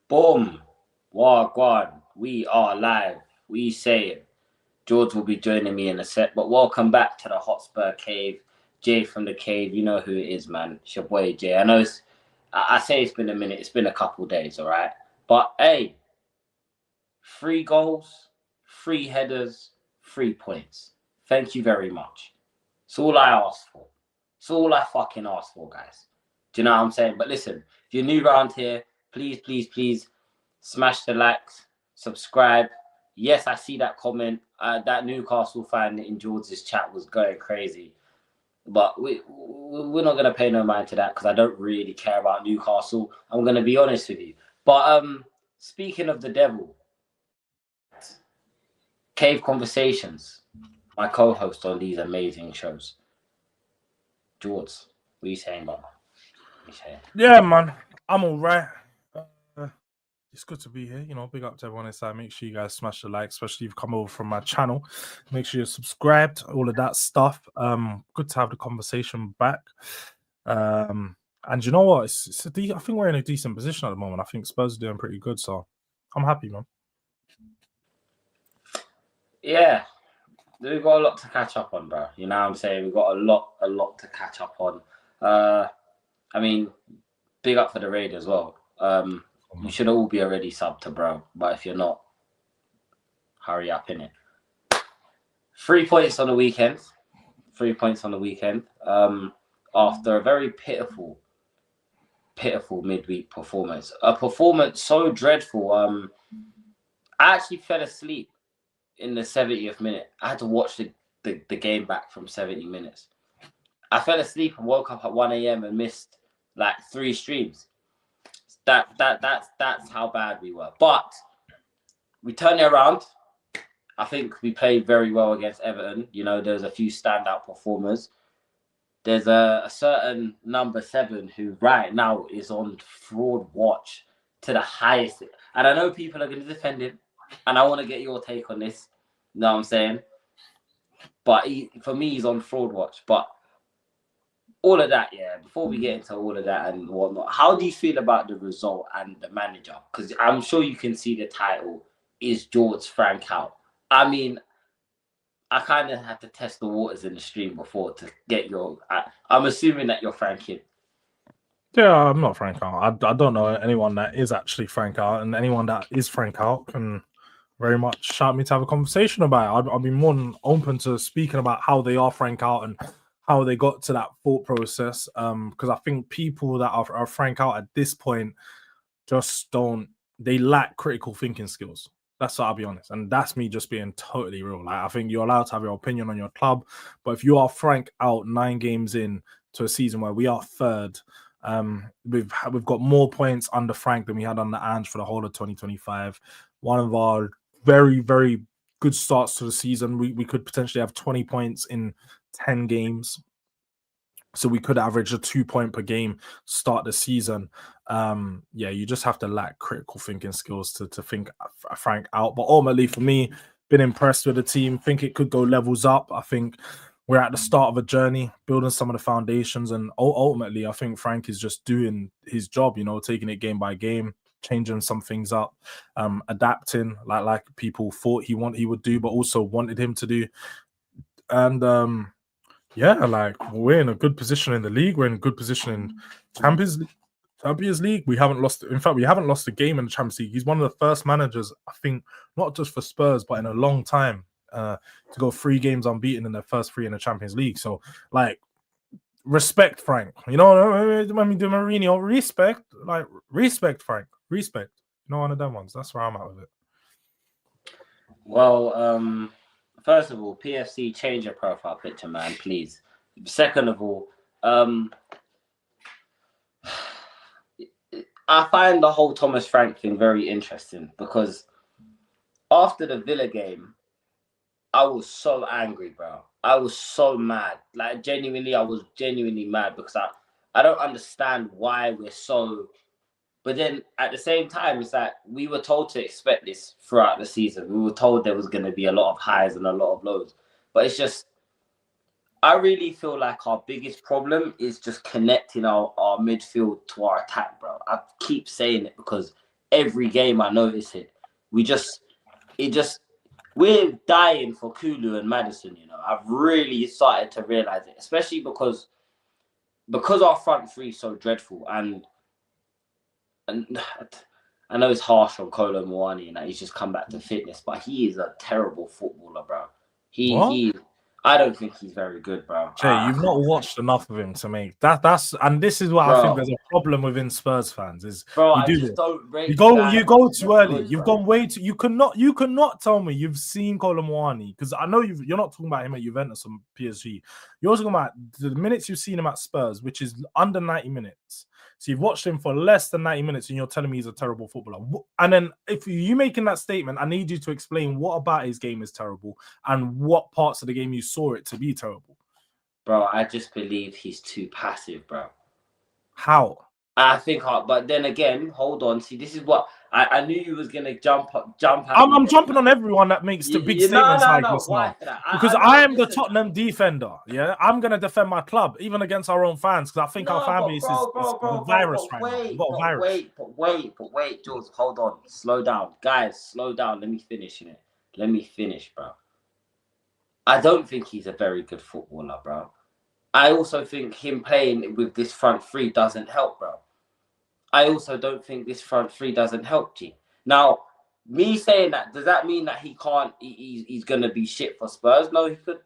Boom. Wagwan. We are live. We say it. Jords will be joining me in a sec, but welcome back to the Hotspur Cave. Jay from the Cave. You know who it is, man. It's your boy Jay. I know I say it's been a minute. It's been a couple days, all right? But hey, 3 goals, 3 headers, 3 points. Thank you very much. It's all I asked for. It's all I fucking asked for, guys. Do you know what I'm saying? But listen, if you're new around here, please smash the likes, subscribe. Yes, I see that comment. That Newcastle fan in Jords' chat was going crazy. But we're not going to pay no mind to that because I don't really care about Newcastle. I'm going to be honest with you. But speaking of the devil, Cave Conversations, my co-host on these amazing shows. Jords, what are you saying, brother? Yeah, man, I'm all right. It's good to be here. You know, big up to everyone inside. Make sure you guys smash the like, especially if you've come over from my channel. Make sure you're subscribed, all of that stuff. Good to have the conversation back. And you know what? I think we're in a decent position at the moment. I think Spurs are doing pretty good, so I'm happy, man. Yeah, we've got a lot to catch up on, bro. You know what I'm saying? We've got a lot to catch up on. I mean, big up for the raid as well. You should all be already subbed to bro, but if you're not, hurry up, innit? 3 points on the weekend. 3 points on the weekend. After a very pitiful midweek performance. A performance so dreadful. I actually fell asleep in the 70th minute. I had to watch the game back from 70 minutes. I fell asleep and woke up at 1 a.m. and missed like 3 streams. That's how bad we were. But we turned it around. I think we played very well against Everton. You know, there's a few standout performers. There's a certain number 7 who right now is on fraud watch to the highest. And I know people are going to defend him. And I want to get your take on this. You know what I'm saying? But for me, he's on fraud watch. But all of that, yeah. Before we get into all of that and whatnot, how do you feel about the result and the manager? Because I'm sure you can see the title is Jords Frank out. I mean, I kind of had to test the waters in the stream before to get your. I'm assuming that you're Frank in. Yeah, I'm not Frank out. I don't know anyone that is actually Frank out, and anyone that is Frank out can very much shout me to have a conversation about it. I'd be more than open to speaking about how they are Frank out and how they got to that thought process. Because I think people that are Frank out at this point just they lack critical thinking skills. That's what I'll be honest. And that's me just being totally real. Like, I think you're allowed to have your opinion on your club, but if you are Frank out 9 games in to a season where we are third, we've got more points under Frank than we had under Ange for the whole of 2025. One of our very, very good starts to the season. We could potentially have 20 points in 10 games. So we could average a 2 point per game start the season. Yeah, you just have to lack critical thinking skills to think Frank out. But ultimately, for me, been impressed with the team. Think it could go levels up. I think we're at the start of a journey, building some of the foundations. And ultimately, I think Frank is just doing his job, you know, taking it game by game, changing some things up, adapting like people thought he would do, but also wanted him to do. And yeah, like we're in a good position in the league. We're in a good position in Champions League. We haven't lost. In fact, we haven't lost a game in the Champions League. He's one of the first managers, I think, not just for Spurs, but in a long time, to go 3 games unbeaten in their first 3 in the Champions League. So, like, respect Frank. You know, when we do Mourinho, respect Frank. Respect. You know, one of them ones. That's where I'm at with it. Well, first of all, PFC, change your profile picture, man, please. Second of all, I find the whole Thomas Frank thing very interesting because after the Villa game, I was so angry, bro. I was so mad. Like, genuinely, I was genuinely mad because I don't understand why we're so... But then at the same time, it's like we were told to expect this throughout the season. We were told there was going to be a lot of highs and a lot of lows. But it's just, I really feel like our biggest problem is just connecting our midfield to our attack, bro. I keep saying it because every game I notice it. We're dying for Kulu and Madison. You know, I've really started to realize it, especially because our front three is so dreadful, and I know it's harsh on Kolo Muani and that he's just come back to fitness, but he is a terrible footballer, bro. I don't think he's very good, bro. Jay, you've not watched enough of him to make that's and this is what I think there's a problem within Spurs fans is bro. you do I just this. don't rate You go too early. Good, you've bro. gone way too. You cannot tell me you've seen Colomwani because I know you're not talking about him at Juventus and PSG. You're talking about the minutes you've seen him at Spurs, which is under 90 minutes. So you've watched him for less than 90 minutes and you're telling me he's a terrible footballer. And then if you're making that statement, I need you to explain what about his game is terrible and what parts of the game you saw it to be terrible. Bro, I just believe he's too passive, bro. How? I think, but then again, hold on. See, this is what I knew you was gonna jump. I'm jumping on everyone that makes the big statements like this now, because I am the Tottenham defender. Yeah, I'm gonna defend my club even against our own fans because I think our fan base is a virus right now. We've got a virus. Wait, Jords, hold on, slow down, guys, slow down. Let me finish, Let me finish, bro. I don't think he's a very good footballer, bro. I also think him playing with this front three doesn't help, bro. I also don't think this front three doesn't help, G. Now, me saying that, does that mean that he can't, he's going to be shit for Spurs? No, he could.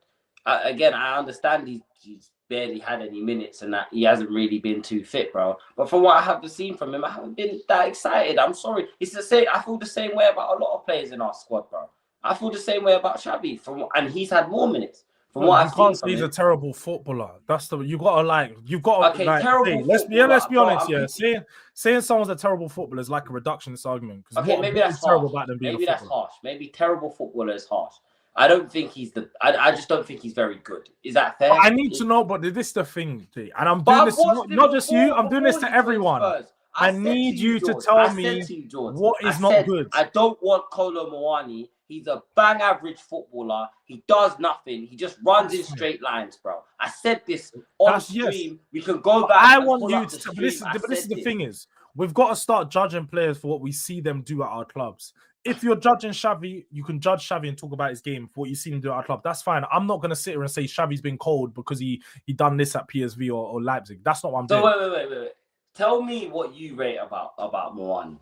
Again, I understand he's barely had any minutes and that he hasn't really been too fit, bro. But from what I have seen from him, I haven't been that excited. I'm sorry. It's the same. I feel the same way about a lot of players in our squad, bro. I feel the same way about Xavi, and he's had more minutes. From what I've seen, he's a terrible footballer. That's the terrible. Hey, let's be honest. Yeah, saying someone's a terrible footballer is like a reductionist argument. Maybe that's harsh. Maybe that's harsh. Maybe terrible footballer is harsh. I don't think he's I just don't think he's very good. Is that fair? I need to know, but this is the thing, G, and I'm doing this not just you. I'm doing this to everyone. I need you to tell me what is not good. I don't want Kolo Muani. He's a bang average footballer. He does nothing. He just runs in straight lines, bro. I said this on stream. Yes. We can go back. I want you to. But this is the thing is, we've got to start judging players for what we see them do at our clubs. If you're judging Xavi, you can judge Xavi and talk about his game for what you see him do at our club. That's fine. I'm not going to sit here and say Xavi's been cold because he done this at PSV or Leipzig. That's not what I'm doing. Wait. Tell me what you rate about Muani.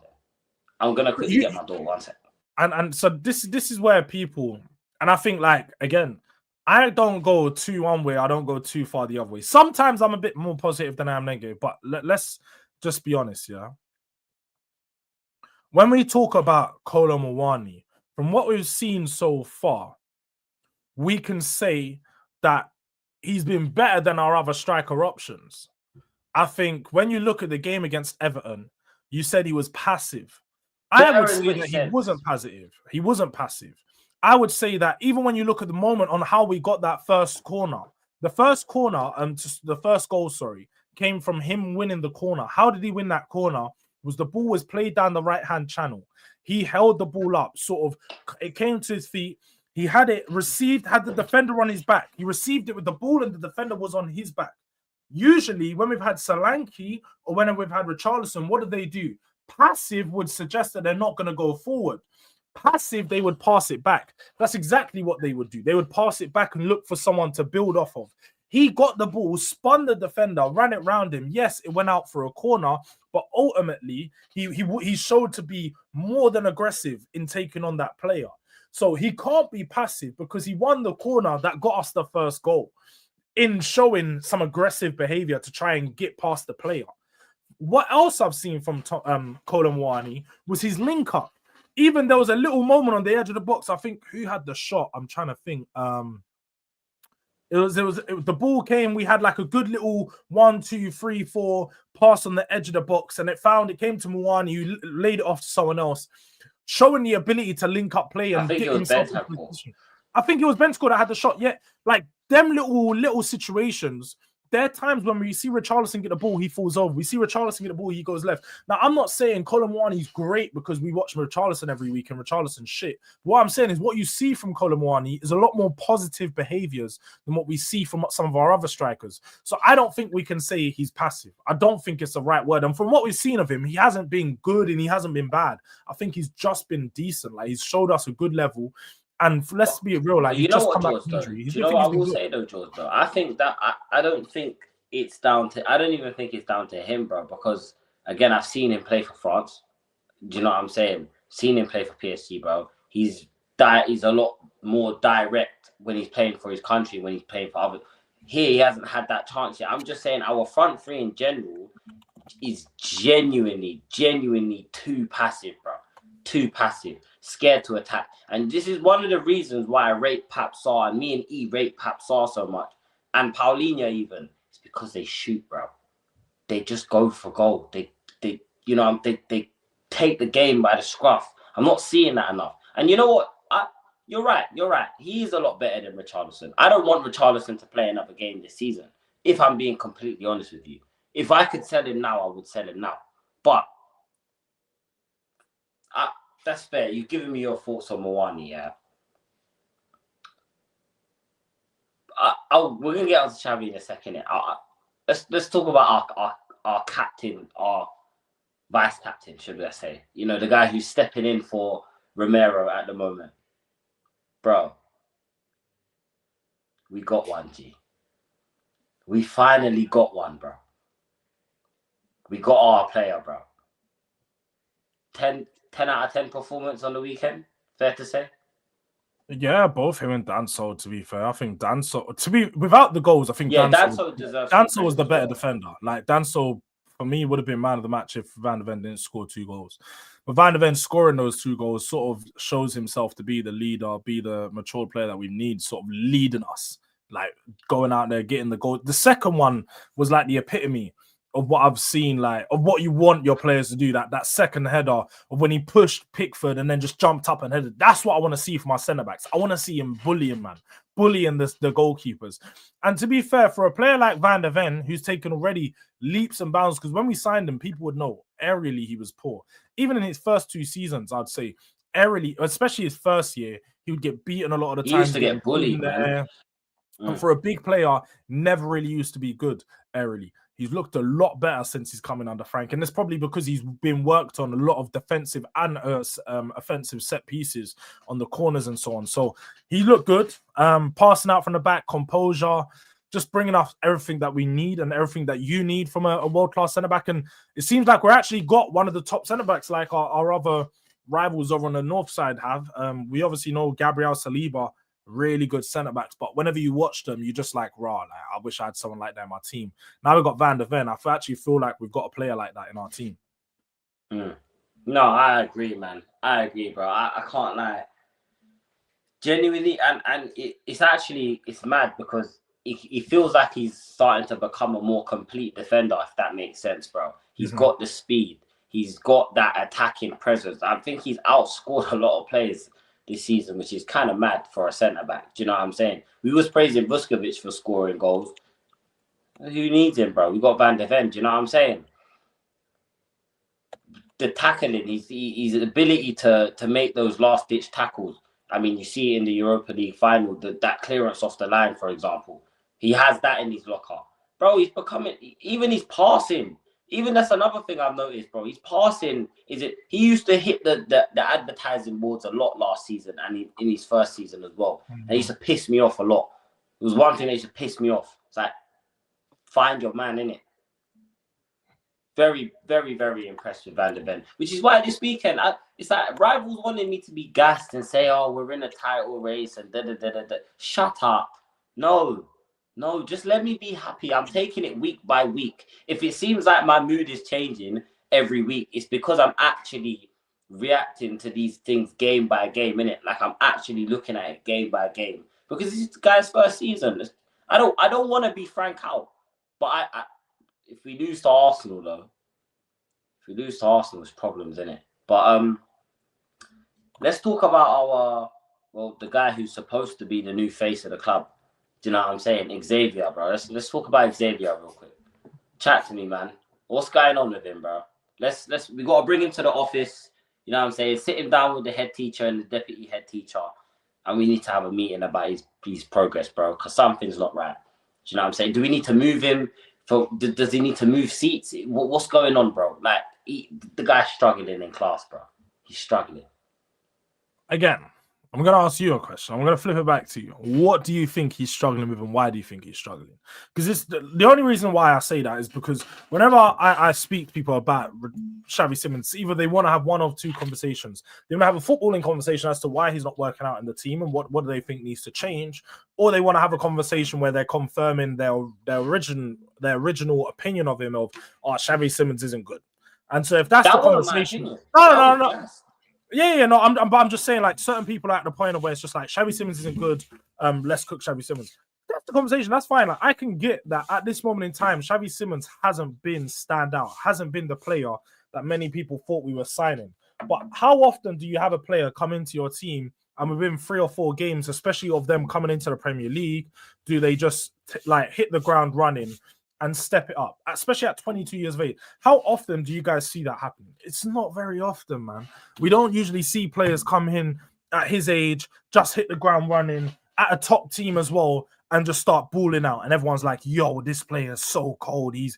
I'm going to quickly get my door. 1 second. And so this is where people, and I think again, I don't go too one way, I don't go too far the other way. Sometimes I'm a bit more positive than I am negative, but let's just be honest, yeah. When we talk about Kolo Muani, from what we've seen so far, we can say that he's been better than our other striker options. I think when you look at the game against Everton, you said he was passive. I would say that he wasn't passive. He wasn't passive. I would say that even when you look at the moment on how we got that first corner, the first goal, came from him winning the corner. How did he win that corner? Was the ball was played down the right-hand channel. He held the ball up, it came to his feet. He had it received, had the defender on his back. He received it with the ball and the defender was on his back. Usually, when we've had Solanke or when we've had Richarlison, what do? Passive would suggest that they're not going to go forward. Passive, they would pass it back. That's exactly what they would do. They would pass it back and look for someone to build off of. He got the ball, spun the defender, ran it round him. Yes, it went out for a corner, but ultimately, he showed to be more than aggressive in taking on that player. So he can't be passive because he won the corner that got us the first goal in showing some aggressive behavior to try and get past the player. What else I've seen from Kolo Muani was his link up. Even there was a little moment on the edge of the box. I think who had the shot? I'm trying to think. It was the ball came. We had like a good little 1, 2, 3, 4 pass on the edge of the box, and it came to Muani, who laid it off to someone else, showing the ability to link up play and get himself in position. I think it was Bentancur that had the shot. Yeah, like them little situations there are times when we see Richarlison get the ball, he falls over. We see Richarlison get the ball, he goes left. Now, I'm not saying Colin Mwani's great because we watch Richarlison every week and Richarlison's shit. What I'm saying is what you see from Colin Mwani is a lot more positive behaviors than what we see from some of our other strikers. So I don't think we can say he's passive. I don't think it's the right word. And from what we've seen of him, he hasn't been good and he hasn't been bad. I think he's just been decent. Like, he's showed us a good level. And let's be real, like, you he's know just what, come back Jords, from though? injury. Do you know what I will say, though, Jords, though? I think that I don't think it's down to... I don't even think it's down to him, bro, because, again, I've seen him play for France. Do you know what I'm saying? Seen him play for PSG, bro. He's a lot more direct when he's playing for his country, when he's playing for other... Here, he hasn't had that chance yet. I'm just saying our front three in general is genuinely too passive, bro. Too passive, scared to attack. And this is one of the reasons why I rate Pap Sarr, and me and E rate Pap Sarr so much, and Paulinho even. It's because they shoot, bro. They just go for goal. They take the game by the scruff. I'm not seeing that enough. And you know what? You're right. He's a lot better than Richarlison. I don't want Richarlison to play another game this season, if I'm being completely honest with you. If I could sell him now, I would sell him now. But that's fair. You've given me your thoughts on Mwani, yeah. We're gonna get on to Xavi in a second. Let's talk about our captain, our vice captain, should I say? You know, the guy who's stepping in for Romero at the moment, bro. We got one, G. We finally got one, bro. We got our player, bro. 10 out of 10 performance on the weekend, fair to say? Yeah, both him and Danso, to be fair. I think Danso, without the goals, I think Danso deserves Danso was the better defender. Like, Danso, for me, would have been man of the match if Van de Ven didn't score 2 goals. But Van de Ven scoring those 2 goals sort of shows himself to be the leader, be the mature player that we need, sort of leading us, like going out there, getting the goal. The second one was like the epitome of what I've seen, like, of what you want your players to do. That second header of when he pushed Pickford and then just jumped up and headed. That's what I want to see from our centre backs. I want to see him bullying the goalkeepers. And to be fair, for a player like Van de Ven, who's taken already leaps and bounds, because when we signed him, people would know aerially he was poor. Even in his first 2 seasons, I'd say aerially, especially his first year, he would get beaten a lot of the time. He used to get bullied, man. And for a big player, never really used to be good aerially. He's looked a lot better since he's coming under Frank, and it's probably because he's been worked on a lot of defensive and offensive set pieces on the corners and so on. So he looked good, passing out from the back, composure, just bringing us everything that we need and everything that you need from a world-class centre-back. And it seems like we're actually got one of the top centre-backs like our other rivals over on the north side have. We obviously know Gabriel Saliba, really good centre backs, but whenever you watch them, you're just like, raw. Like, I wish I had someone like that in my team. Now we've got Van de Ven. I actually feel like we've got a player like that in our team. No, I agree, man. I agree, bro. I can't lie. Genuinely, and it's mad because he feels like he's starting to become a more complete defender, if that makes sense, bro. He's got the speed. He's got that attacking presence. I think he's outscored a lot of players this season, which is kind of mad for a centre-back. Do you know what I'm saying? We was praising Vuskovic for scoring goals. Who needs him, bro? We got Van de Ven. Do you know what I'm saying? The tackling, his ability to make those last-ditch tackles. I mean, you see it in the Europa League final, that clearance off the line, for example. He has that in his locker. Bro, he's becoming... Even his passing... Even that's another thing I've noticed, bro. His passing he used to hit the advertising boards a lot last season and in his first season as well. And it used to piss me off a lot. It was one thing that used to piss me off. It's like, find your man, innit? Very, very, very impressed with Van de Ven. Which is why this weekend, it's like rivals wanted me to be gassed and say, oh, we're in a title race and da-da-da-da-da. Shut up. No, just let me be happy. I'm taking it week by week. If it seems like my mood is changing every week, it's because I'm actually reacting to these things game by game, innit? Like, I'm actually looking at it game by game. Because this is the guy's first season. I don't want to be Frank out. But if we lose to Arsenal, though, there's problems, innit? But let's talk about the guy who's supposed to be the new face of the club. Do you know what I'm saying? Xavier, bro. Let's talk about Xavier real quick. Chat to me, man. What's going on with him, bro? We gotta bring him to the office. You know what I'm saying? Sit him down with the head teacher and the deputy head teacher, and we need to have a meeting about his progress, bro. Because something's not right. Do you know what I'm saying? Do we need to move him? Does he need to move seats? What's going on, bro? Like the guy's struggling in class, bro. He's struggling. Again, I'm going to ask you a question. I'm going to flip it back to you. What do you think he's struggling with, and why do you think he's struggling? Because the only reason why I say that is because whenever I speak to people about Xavi Simons, either they want to have one of two conversations. They want to have a footballing conversation as to why he's not working out in the team and what do they think needs to change, or they want to have a conversation where they're confirming their original opinion of him of, oh, Xavi Simons isn't good. And so if that's the conversation, no. Yeah, no, I'm just saying, like, certain people are at the point of where it's just like, Xavi Simons isn't good, let's cook Xavi Simons. That's the conversation, that's fine. Like, I can get that at this moment in time, Xavi Simons hasn't been standout, hasn't been the player that many people thought we were signing. But how often do you have a player come into your team and within 3 or 4 games, especially of them coming into the Premier League, do they just hit the ground running and step it up, especially at 22 years of age? How often do you guys see that happening? It's not very often, man. We don't usually see players come in at his age, just hit the ground running at a top team as well, and just start balling out. And everyone's like, yo, this player is so cold. He's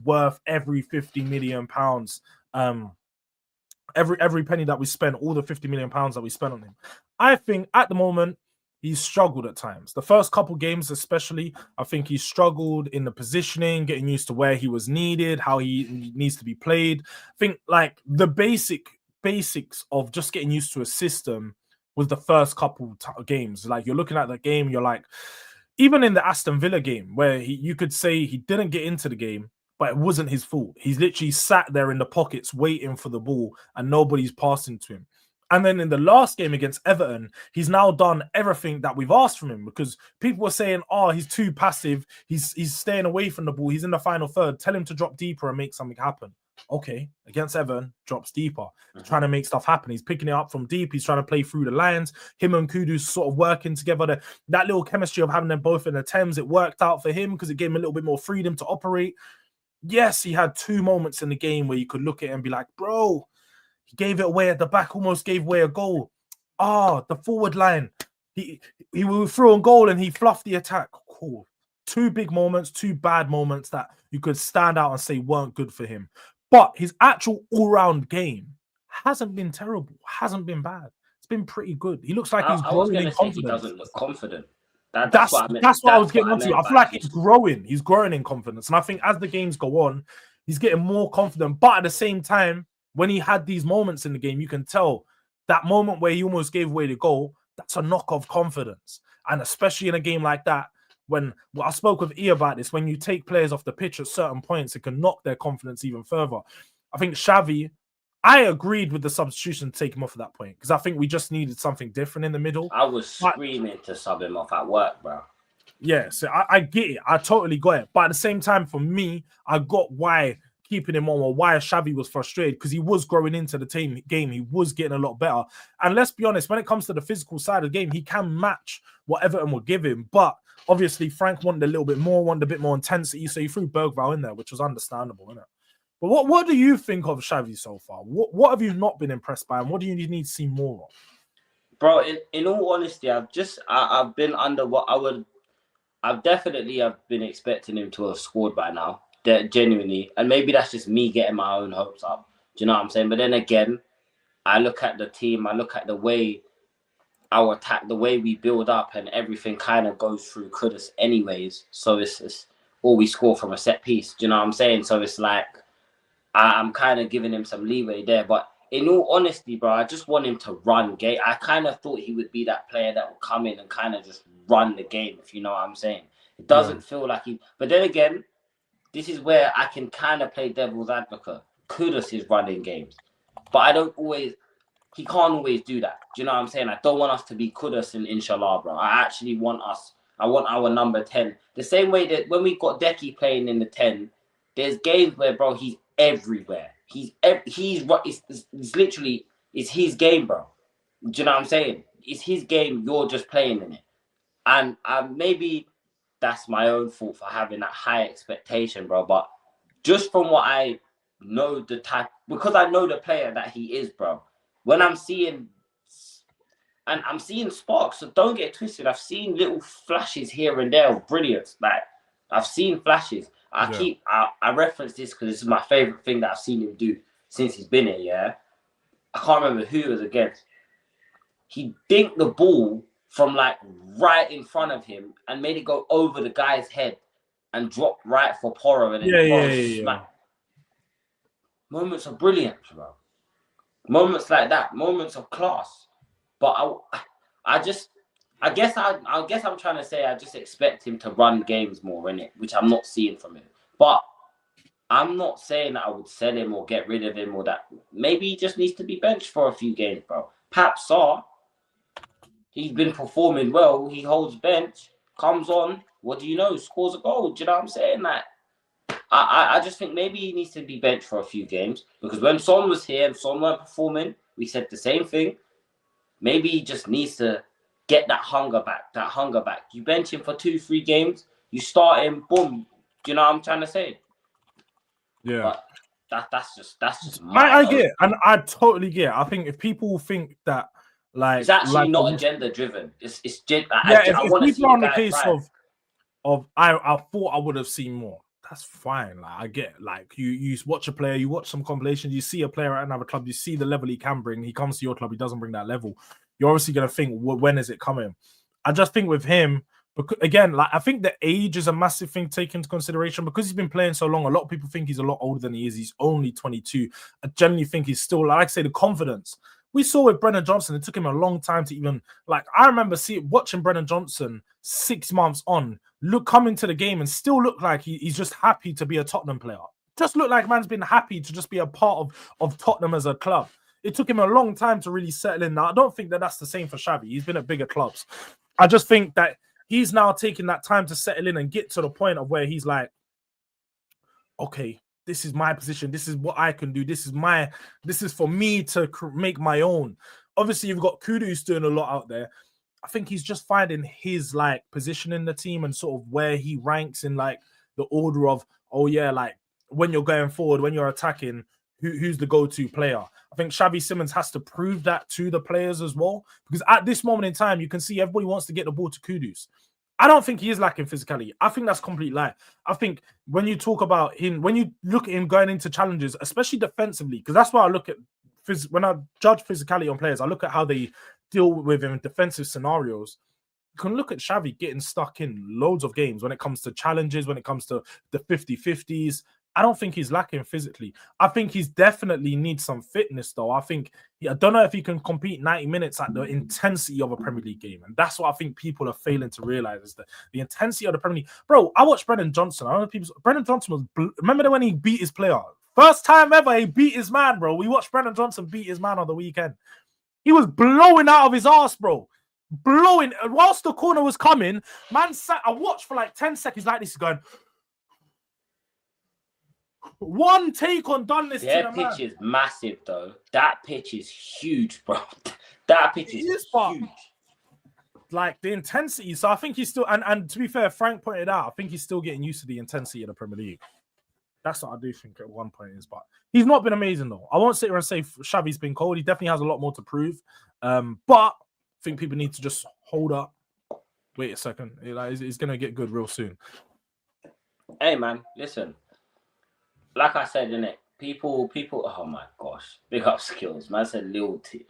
worth every 50 million pounds. Every penny that we spent, all the 50 million pounds that we spent on him. I think at the moment, he's struggled at times. The first couple games, especially, I think he struggled in the positioning, getting used to where he was needed, how he needs to be played. I think like the basics of just getting used to a system was the first couple games. Like, you're looking at the game, you're like, even in the Aston Villa game, where you could say he didn't get into the game, but it wasn't his fault. He's literally sat there in the pockets waiting for the ball and nobody's passing to him. And then in the last game against Everton, he's now done everything that we've asked from him, because people were saying, oh, he's too passive. He's staying away from the ball. He's in the final third. Tell him to drop deeper and make something happen. Okay, against Everton, drops deeper. He's trying to make stuff happen. He's picking it up from deep. He's trying to play through the lines. Him and Kudu's sort of working together. That little chemistry of having them both in the Thames, it worked out for him because it gave him a little bit more freedom to operate. Yes, he had 2 moments in the game where you could look at it and be like, bro, he gave it away at the back, almost gave away a goal. The forward line. He was through on goal and he fluffed the attack. Cool. 2 big moments, 2 bad moments that you could stand out and say weren't good for him. But his actual all-round game hasn't been terrible, hasn't been bad. It's been pretty good. He looks like he's growing in confidence. He doesn't look confident. That's what I was getting onto. I feel like he's growing. He's growing in confidence. And I think as the games go on, he's getting more confident. But at the same time, when he had these moments in the game, you can tell that moment where he almost gave away the goal, that's a knock of confidence. And especially in a game like that, I spoke with E about this, when you take players off the pitch at certain points, it can knock their confidence even further. I think Xavi, I agreed with the substitution to take him off at that point, because I think we just needed something different in the middle. I was screaming to sub him off at work, bro. Yeah, so I get it. I totally got it. But at the same time, for me, I got why keeping him on, or why Xavi was frustrated, because he was growing into the team game. He was getting a lot better. And let's be honest, when it comes to the physical side of the game, he can match what Everton will give him. But obviously, Frank wanted a little bit more, wanted a bit more intensity, so he threw Bergvall in there, which was understandable, isn't it? But what do you think of Xavi so far? What have you not been impressed by, and what do you need to see more of? Bro, in all honesty, I've been under what I've been expecting him to have scored by now. Genuinely, and maybe that's just me getting my own hopes up. Do you know what I'm saying? But then again, I look at the team, I look at the way our attack, the way we build up, and everything kind of goes through Kudus anyways. So it's all we score from a set piece. Do you know what I'm saying? So it's like I'm kind of giving him some leeway there. But in all honesty, bro, I just want him to run game. I kind of thought he would be that player that would come in and kind of just run the game, if you know what I'm saying. It doesn't feel like he. But then again, this is where I can kind of play devil's advocate. Kudus is running games, but he can't always do that. Do you know what I'm saying? I don't want us to be Kudus and Inshallah, bro. I want our number 10. The same way that when we got Deki playing in the 10, there's games where, bro, he's everywhere. It's literally his game, bro. Do you know what I'm saying? It's his game. You're just playing in it. And maybe that's my own fault for having that high expectation, bro. But just from what I know the type, because I know the player that he is, bro. When I'm seeing, and I'm seeing sparks, so don't get twisted. I've seen little flashes here and there of brilliance. Like, I've seen flashes. I reference this because this is my favorite thing that I've seen him do since he's been here, yeah? I can't remember who it was against. He dinked the ball from like right in front of him and made it go over the guy's head and dropped right for Porro, and then Porro smacked. Moments of brilliance, bro. Moments like that, moments of class. But I guess I'm trying to say I just expect him to run games more in it, which I'm not seeing from him. But I'm not saying that I would sell him or get rid of him or that. Maybe he just needs to be benched for a few games, bro. Pap Sarr, he's been performing well. He holds bench, comes on. What do you know? Scores a goal. Do you know what I'm saying? Like, I just think maybe he needs to be benched for a few games because when Son was here and Son weren't performing, we said the same thing. Maybe he just needs to get that hunger back. You bench him for 2-3 games, you start him, boom. Do you know what I'm trying to say? Yeah. But that's just I get it, and I totally get it. I think if people think that like it's actually like, not agenda driven. It's if I want to see people are on the guy case thrive. of I thought I would have seen more. That's fine. Like I get like you watch a player, you watch some compilations, you see a player at another club, you see the level he can bring. He comes to your club, he doesn't bring that level. You're obviously gonna think, when is it coming? I just think with him, because again, like I think the age is a massive thing to take into consideration because he's been playing so long. A lot of people think he's a lot older than he is. He's only 22. I generally think he's still, like I say, the confidence. We saw with Brennan Johnson, it took him a long time to even like. I remember watching Brennan Johnson 6 months on, come into the game and still look like he's just happy to be a Tottenham player. Just look like man's been happy to just be a part of Tottenham as a club. It took him a long time to really settle in. Now, I don't think that that's the same for Xavi. He's been at bigger clubs. I just think that he's now taking that time to settle in and get to the point of where he's like, okay, this is my position. This is what I can do. This is for me to make my own. Obviously, you've got Kudus doing a lot out there. I think he's just finding his like position in the team and sort of where he ranks in like the order of, oh yeah, like when you're going forward, when you're attacking, who's the go-to player. I think Xavi Simons has to prove that to the players as well, because at this moment in time, you can see everybody wants to get the ball to Kudus. I don't think he is lacking physicality. I think that's complete lie. I think when you talk about him, when you look at him going into challenges, especially defensively, because that's why I look at when I judge physicality on players, I look at how they deal with him in defensive scenarios. You can look at Xavi getting stuck in loads of games when it comes to challenges, when it comes to the 50-50s. I don't think he's lacking physically. I think he's definitely needs some fitness, though. I don't know if he can compete 90 minutes at the intensity of a Premier League game. And that's what I think people are failing to realize is that the intensity of the Premier League. Bro, I watched Brennan Johnson. I don't know people. Brennan Johnson was. Remember when he beat his player? First time ever he beat his man, bro. We watched Brennan Johnson beat his man on the weekend. He was blowing out of his ass, bro. Blowing. Whilst the corner was coming, man sat. I watched for like 10 seconds like this, going. One take on done this. Their pitch is massive, though. That pitch is huge, bro. That pitch is huge. Like the intensity. So I think he's still, and to be fair, Frank pointed out, I think he's still getting used to the intensity of the Premier League. That's what I do think at one point is, but he's not been amazing though. I won't sit here and say Xavi's been cold. He definitely has a lot more to prove. But I think people need to just hold up. Wait a second. He's going to get good real soon. Hey, man, listen. Like I said, innit? People, oh my gosh. Big up skills. Man said little T.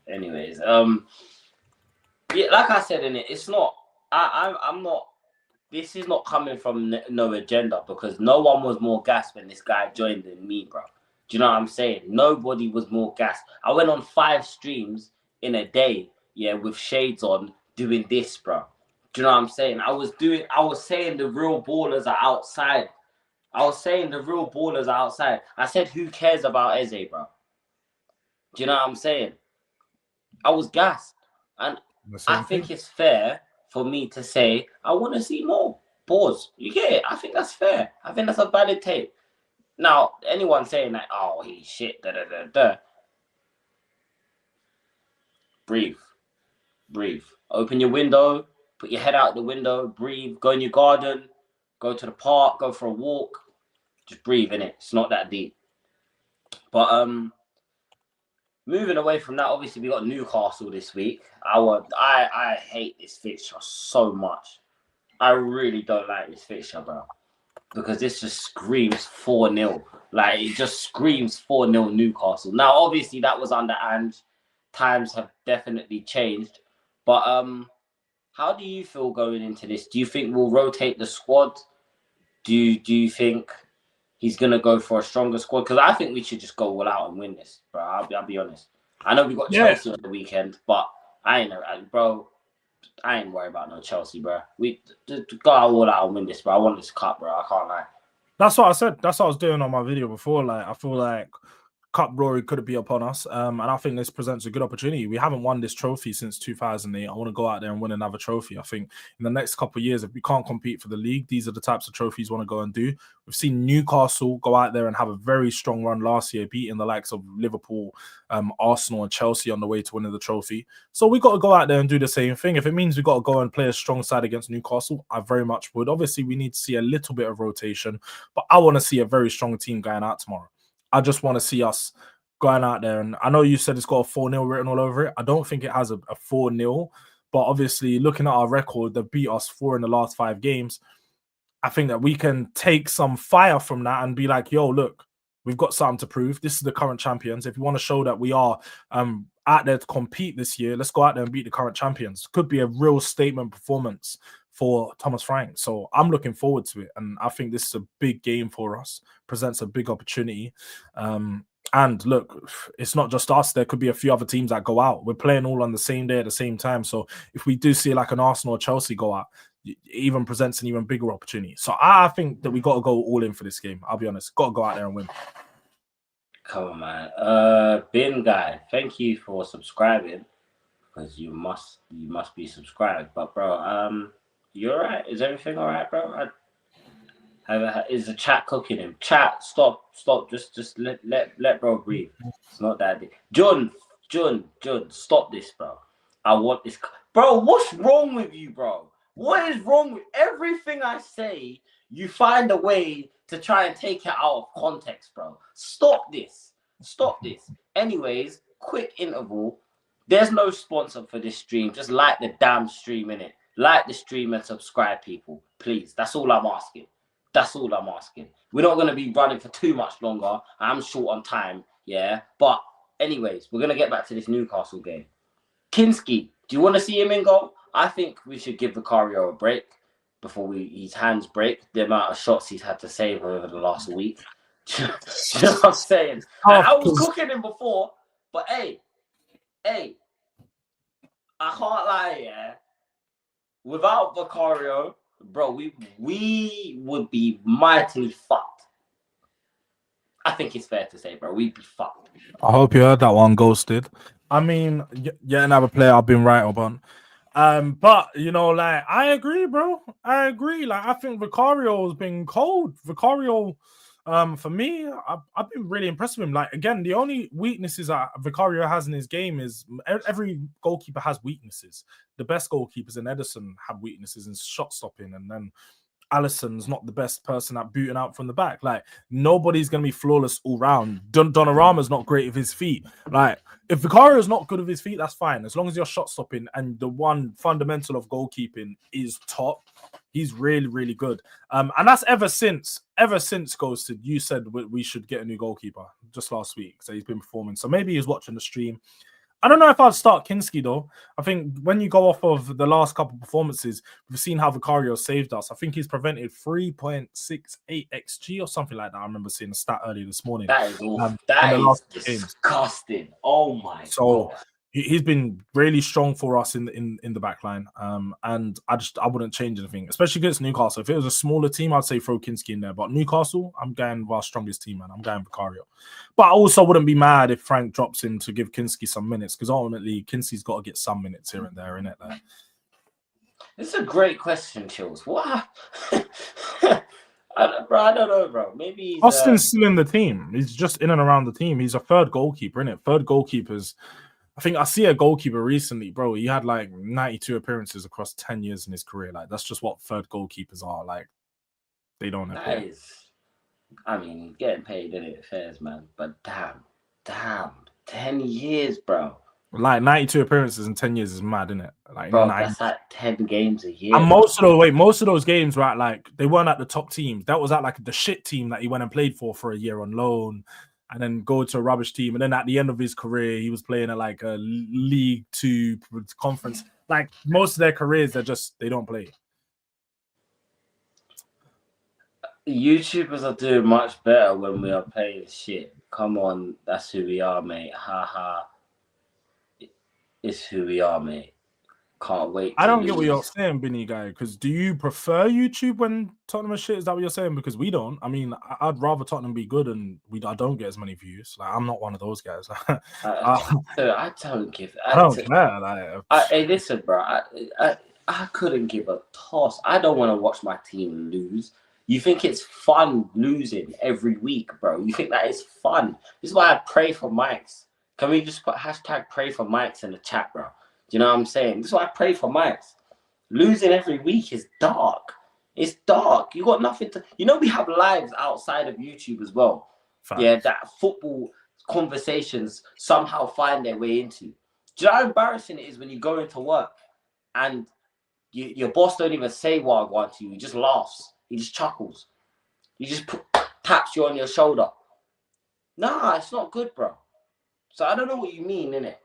Anyways, yeah, like I said, innit? It's not, I'm not, this is not coming from no agenda because no one was more gassed when this guy joined than me, bro. Do you know what I'm saying? Nobody was more gassed. I went on 5 streams in a day, yeah, with shades on, doing this, bro. Do you know what I'm saying? I was saying the real ballers are outside. I said, who cares about Eze, bro? Do you know what I'm saying? I was gassed. And I think it's fair for me to say, I want to see more. Pause. You get it? I think that's fair. I think that's a valid take. Now, anyone saying that, oh, he's shit, breathe. Open your window, put your head out the window, breathe, go in your garden, go to the park, go for a walk. Just breathe, innit? It's not that deep. But moving away from that, obviously we got Newcastle this week. I hate this fixture so much. I really don't like this fixture, bro. Because this just screams 4-0. Like, it just screams 4-0 Newcastle. Now, obviously, that was under Ange. Times have definitely changed. But how do you feel going into this? Do you think we'll rotate the squad? Do you think he's going to go for a stronger squad? Because I think we should just go all out and win this, bro. I'll be honest. I know we got Chelsea on the weekend, but I ain't worried about no Chelsea, bro. We go all out and win this, bro. I want this cup, bro. I can't lie. That's what I said. That's what I was doing on my video before. Like, I feel like cup glory could be upon us. And I think this presents a good opportunity. We haven't won this trophy since 2008. I want to go out there and win another trophy. I think in the next couple of years, if we can't compete for the league, these are the types of trophies we want to go and do. We've seen Newcastle go out there and have a very strong run last year, beating the likes of Liverpool, Arsenal and Chelsea on the way to winning the trophy. So we got to go out there and do the same thing. If it means we got to go and play a strong side against Newcastle, I very much would. Obviously, we need to see a little bit of rotation, but I want to see a very strong team going out tomorrow. I just want to see us going out there. And I know you said it's got a 4-0 written all over it. I don't think it has a 4-0. But obviously, looking at our record, they've beat us 4 in the last 5 games. I think that we can take some fire from that and be like, yo, look, we've got something to prove. This is the current champions. If you want to show that we are out there to compete this year, let's go out there and beat the current champions. Could be a real statement performance for Thomas Frank. So I'm looking forward to it. And I think this is a big game for us, presents a big opportunity. And look, it's not just us. There could be a few other teams that go out. We're playing all on the same day at the same time. So if we do see like an Arsenal or Chelsea go out, it even presents an even bigger opportunity. So I think that we got to go all in for this game. I'll be honest. Got to go out there and win. Come on, man. Bin guy, thank you for subscribing. Because you must be subscribed. But bro, you alright? Is everything alright, bro? Is the chat cooking him? Chat, stop. Just let bro breathe. It's not that deep. John, stop this, bro. I want this. Bro, what's wrong with you, bro? What is wrong with everything I say? You find a way to try and take it out of context, bro. Stop this. Anyways, quick interval. There's no sponsor for this stream. Just like the damn stream, innit? Like the stream and subscribe, people. Please. That's all I'm asking. We're not going to be running for too much longer. I'm short on time, yeah? But anyways, we're going to get back to this Newcastle game. Kinski, do you want to see him in goal? I think we should give Vicario a break before his hands break. The amount of shots he's had to save over the last week. Do you know what I'm saying? I was cooking him before, but hey, I can't lie, yeah? Without Vicario, bro, we would be mightily fucked. I think it's fair to say, bro, we'd be fucked. I hope you heard that one, Ghosted. I mean, yeah, another player I've been right on. But you know, like I agree, bro. I agree. Like I think Vicario's been cold. Vicario, for me, I've been really impressed with him. Like again, the only weaknesses that Vicario has in his game is every goalkeeper has weaknesses. The best goalkeepers in Edison have weaknesses in shot stopping, and then Alisson's not the best person at booting out from the back. Like nobody's gonna be flawless all round. Donnarumma's not great with his feet. Like if Vicario's not good with his feet, that's fine. As long as you're shot stopping and the one fundamental of goalkeeping is top, he's really, really good. And that's ever since Ghosted, you said we should get a new goalkeeper just last week. So he's been performing. So maybe he's watching the stream. I don't know if I'd start Kinski though. I think when you go off of the last couple of performances, we've seen how Vicario saved us. I think he's prevented 3.68 XG or something like that. I remember seeing a stat earlier this morning. That is awful. That is disgusting. Oh my god. He's been really strong for us in the back line. And I wouldn't change anything, especially against Newcastle. If it was a smaller team, I'd say throw Kinski in there. But Newcastle, I'm going with our strongest team, man. I'm going Vicario. But I also wouldn't be mad if Frank drops him to give Kinski some minutes, because ultimately Kinski's got to get some minutes here and there, innit? Like, it's a great question, Chills. What? I don't know, bro. Maybe Austin's still in the team. He's just in and around the team. He's a third goalkeeper, innit? Third goalkeepers I think I see a goalkeeper recently, bro. He had like 92 appearances across 10 years in his career. Like that's just what third goalkeepers are. Like they don't appear. That is, I mean, getting paid in it affairs, man. But damn, 10 years, bro. Like 92 appearances in 10 years is mad, isn't it? Like Bro, that's like 10 games a year. And most of those games were at like they weren't at the top teams. That was at like the shit team that he went and played for a year on loan, and then go to a rubbish team. And then at the end of his career, he was playing at like a League Two conference. Like most of their careers, they don't play. YouTubers are doing much better when we are playing shit. Come on, that's who we are, mate. Ha. It's who we are, mate. Can't wait. I don't get what you're saying, Binny guy. Because do you prefer YouTube when Tottenham is shit? Is that what you're saying? Because we don't. I mean, I'd rather Tottenham be good, and I don't get as many views. Like I'm not one of those guys. I don't give. I don't care. Like, hey, listen, bro. I couldn't give a toss. I don't want to watch my team lose. You think it's fun losing every week, bro? You think that is fun? This is why I pray for mics. Can we just put hashtag pray for mics in the chat, bro? Do you know what I'm saying? This is why I pray for mics. Losing every week is dark. It's dark. You got nothing to... You know we have lives outside of YouTube as well. Fact. Yeah, that football conversations somehow find their way into. Do you know how embarrassing it is when you go into work and your boss don't even say what I want to you. He just laughs. He just chuckles. He just taps you on your shoulder. Nah, it's not good, bro. So I don't know what you mean, innit?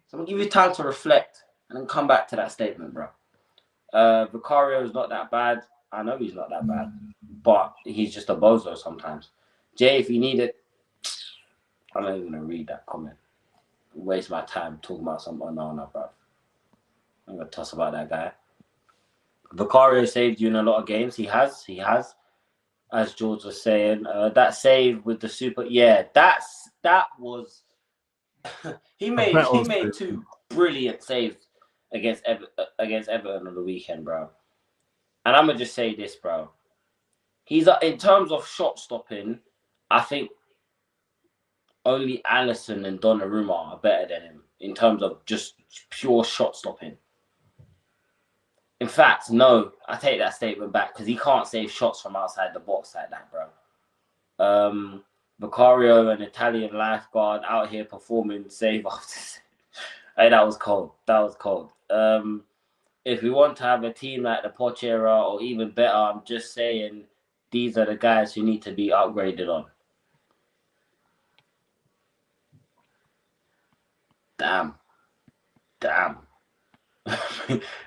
So I'm going to give you time to reflect and then come back to that statement, bro. Vicario is not that bad. I know he's not that bad. But he's just a bozo sometimes. Jay, if you need it, I'm not even going to read that comment. Waste my time talking about someone. No, bro. I'm going to toss about that guy. Vicario saved you in a lot of games. He has. As Jords was saying, that save with the super. Yeah, that was. he made two brilliant saves against Everton on the weekend, bro. And I'm gonna just say this, bro. He's in terms of shot stopping. I think only Alisson and Donnarumma are better than him in terms of just pure shot stopping. In fact, no, I take that statement back because he can't save shots from outside the box like that, bro. Vicario, an Italian lifeguard, out here performing save after save. Hey, that was cold. If we want to have a team like the Poch era or even better, I'm just saying these are the guys who need to be upgraded on. Damn.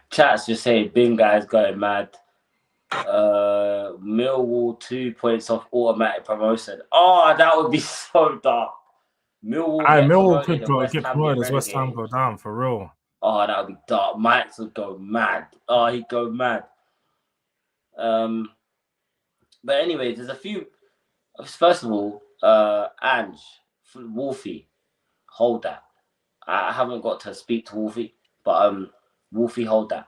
Chat's just saying Bing guy's going mad. Millwall 2 points off automatic promotion. Oh, that would be so dark. Millwall could get promoted as West Ham go down for real. Oh, that would be dark. Mike would go mad. Oh, he'd go mad. But anyway, there's a few. First of all, Ange, Wolfie, hold that. I haven't got to speak to Wolfie, but Wolfie, hold that.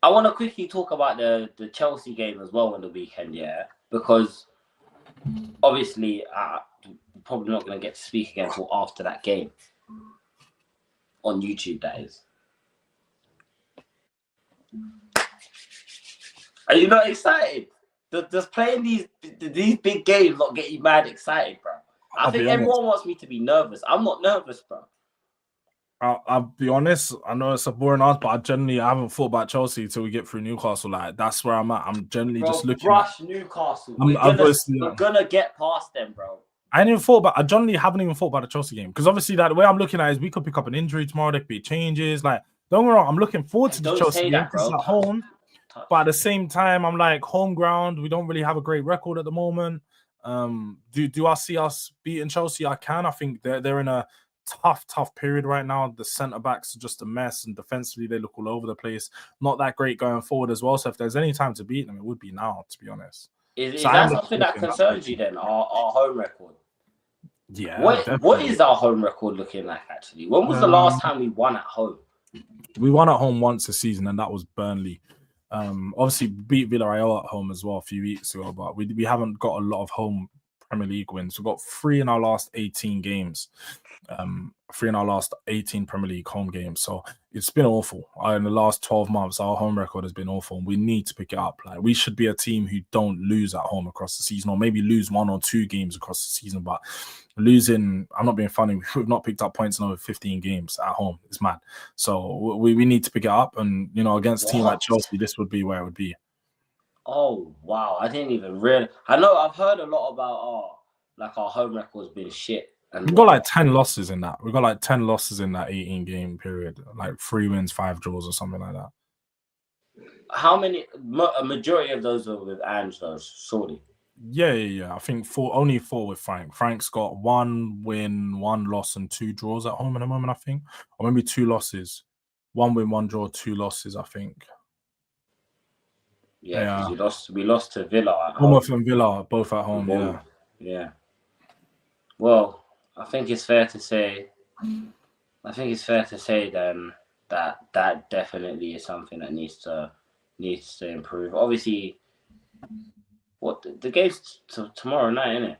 I want to quickly talk about the Chelsea game as well on the weekend, yeah, because obviously I'm probably not going to get to speak again until after that game on YouTube. That is. Are you not excited? Does playing these big games not get you mad excited, bro? I think everyone wants me to be nervous. I'm not nervous, bro. I'll be honest. I know it's a boring answer, but I haven't thought about Chelsea until we get through Newcastle. Like that's where I'm at. I'm generally just looking. Rush Newcastle. We're gonna get past them, bro. I generally haven't even thought about the Chelsea game because obviously, like the way I'm looking at it is we could pick up an injury tomorrow. There could be changes. Like don't get me wrong, I'm looking forward to the Chelsea game because it's at home. But at the same time, I'm like home ground. We don't really have a great record at the moment. Do I see us beating Chelsea? I can. I think they're in a tough period right now. The centre backs are just a mess, and defensively they look all over the place. Not that great going forward as well. So if there's any time to beat them, it would be now. To be honest, is that something that concerns you then? Our home record. Yeah. What is our home record looking like actually? When was the last time we won at home? We won at home once this season, and that was Burnley. Obviously beat Villarreal at home as well a few weeks ago, but we haven't got a lot of home Premier League wins. We've got 3 in our last 18 games. 3 in our last 18 Premier League home games. So it's been awful. In the last 12 months, our home record has been awful, and we need to pick it up. Like, we should be a team who don't lose at home across the season, or maybe lose 1 or 2 games across the season. But losing, I'm not being funny, we've not picked up points in over 15 games at home. It's mad. So we need to pick it up, and against a team like Chelsea, this would be where it would be. Oh wow, I didn't even really. I know I've heard a lot about our home record's been shit. We've got like 10 losses in that. We've got like 10 losses in that 18 game period, like 3 wins, 5 draws, or something like that. How many? A majority of those are with Ange, though, surely. Yeah. I think only 4 with Frank. Frank's got 1 win, 1 loss, and 2 draws at home at the moment, I think. Or maybe 2 losses. 1 win, 1 draw, 2 losses, I think. Yeah, because we lost to Villa at home. Bournemouth and Villa, both at home, yeah. Well, I think it's fair to say then that definitely is something that needs to improve. Obviously, the game's tomorrow night, isn't it?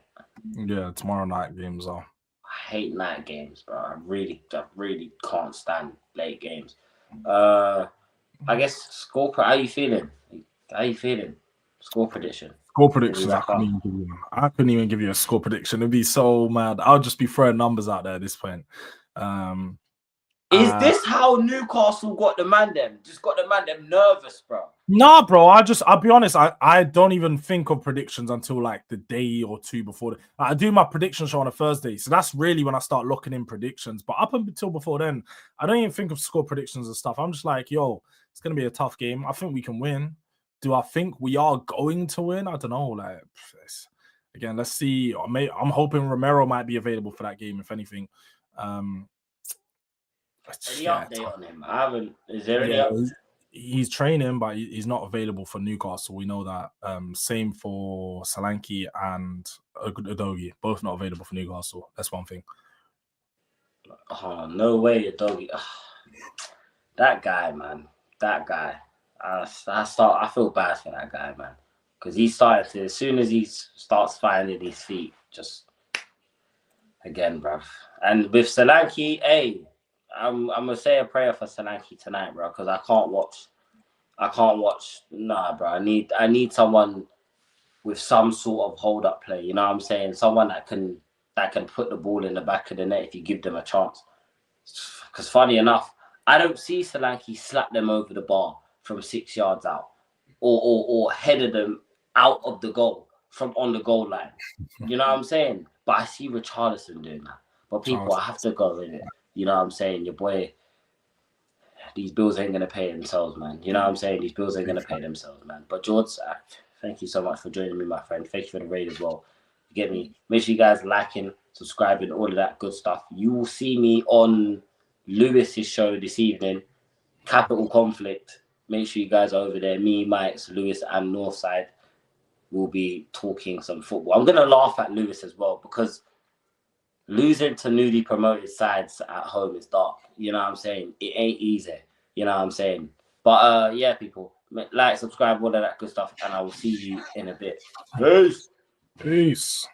Yeah, tomorrow night games are. I hate night games, bro. I really can't stand late games. I guess score. How you feeling? Score prediction. Score predictions. I couldn't even give you a score prediction. It'd be so mad. I'll just be throwing numbers out there at this point. Is this how Newcastle got the man them? Just got the man them nervous, bro. Nah, bro. I'll be honest. I don't even think of predictions until like the day or two before. I do my prediction show on a Thursday, so that's really when I start looking in predictions. But up until before then, I don't even think of score predictions and stuff. I'm just like, yo, it's gonna be a tough game. I think we can win. Do I think we are going to win? I don't know. Like, again, let's see. I'm hoping Romero might be available for that game, if anything. Any update on him? I haven't. Is there any update? He's training, but he's not available for Newcastle. We know that. Same for Solanke and Udogie. Both not available for Newcastle. That's one thing. Oh, no way, Udogie. That guy, man. That guy. I feel bad for that guy, man. Because he started to, as soon as he starts finding his feet, just again, bruv. And with Solanke, hey, I'm gonna say a prayer for Solanke tonight, bro, because I can't watch. Nah, bro. I need someone with some sort of hold up play. You know what I'm saying? Someone that can put the ball in the back of the net if you give them a chance. Because funny enough, I don't see Solanke slap them over the bar from 6 yards out, or headed them out of the goal from on the goal line. You know what I'm saying? But I see Richarlison doing that. But people, I have to go in it. You know what I'm saying? Your boy, these bills ain't going to pay themselves, man. You know what I'm saying? These bills ain't going to pay themselves, man. But Jords, thank you so much for joining me, my friend. Thank you for the raid as well. You get me? Make sure you guys liking, subscribing, all of that good stuff. You will see me on Lewis's show this evening, Capital Conflict. Make sure you guys are over there. Me, Mike's, Lewis, and Northside will be talking some football. I'm going to laugh at Lewis as well, because losing to newly promoted sides at home is dark. You know what I'm saying? It ain't easy. You know what I'm saying? But yeah, people, like, subscribe, all of that good stuff, and I will see you in a bit. Peace.